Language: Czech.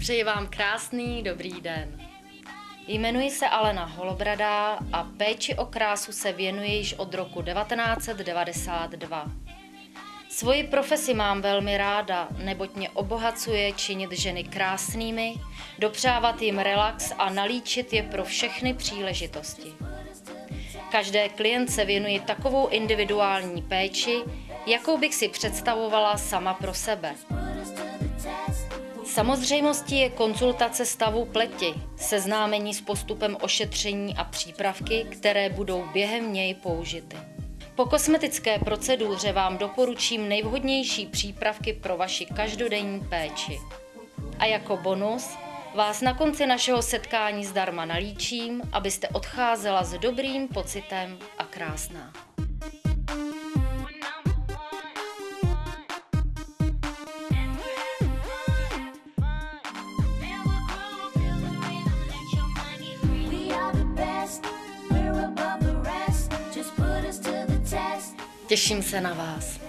Přeji vám krásný dobrý den. Jmenuji se Alena Holobradá a péči o krásu se věnuji již od roku 1992. Svoji profesi mám velmi ráda, neboť mě obohacuje činit ženy krásnými, dopřávat jim relax a nalíčit je pro všechny příležitosti. Každé klientce věnuji takovou individuální péči, jakou bych si představovala sama pro sebe. Samozřejmostí je konzultace stavu pleti, seznámení s postupem ošetření a přípravky, které budou během něj použity. Po kosmetické proceduře vám doporučím nejvhodnější přípravky pro vaši každodenní péči. A jako bonus vás na konci našeho setkání zdarma nalíčím, abyste odcházela s dobrým pocitem a krásná. Těším se na vás.